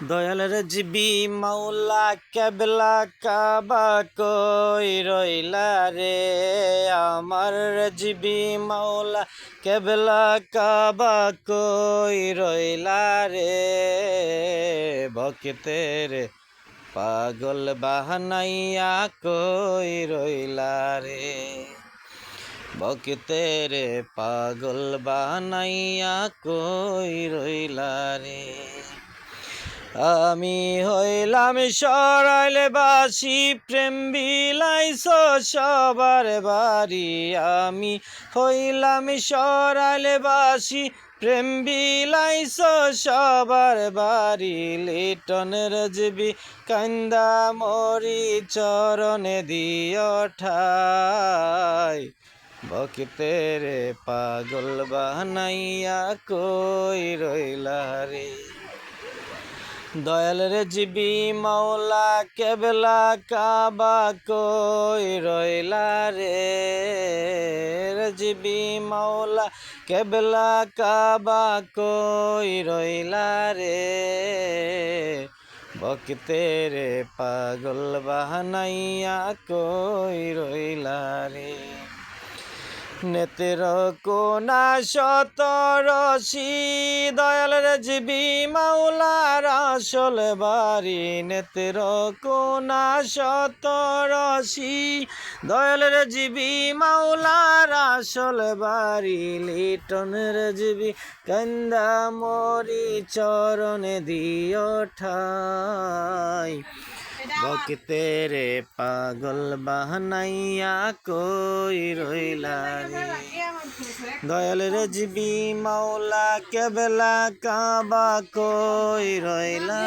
Dayal GB মাওলা কেবলা কাবা কই রইলা রে আমার জিবি মাওলা কেবলা কাবা কই রইলা রে ভক্তের পাগল বাহানাইয়া কই রইলা রে ভক্তের পাগল বানাইয়া কই রইলা রে আমি হইলাম সরাইলে বাসি প্রেম বিলাইছ সবার বাড়ি আমি হইলাম সরাইলে বাসি প্রেম বিলাইছ সবার বাড়ি লিটন রাজবি কান্দা মরি চরণে দিও ঠাই ভক্তের পাগল বানাইয়া কই রইলা রে দয়াল জিবি মাওলা কেবলা কাবা কই রইলা রে জিবি মাওলা কেবলা কাবা কই রইলা রে ভক্তের পাগল বাহানাইয়া কই রইলা রে নেতের কোনা সতরসি দয়াল জিবি মাওলার আসল বাড়ি নেতের কোনা সতরসি দয়াল জিবি মাওলার আসল বাড়ি লিটন জিবি কান্দা মরি চরণে দিও ঠাই ভক্তের পাগল বাহানাইয়া কই রইলা রে দয়াল জিবি মাওলা কেবলা কাবা কই রইলা।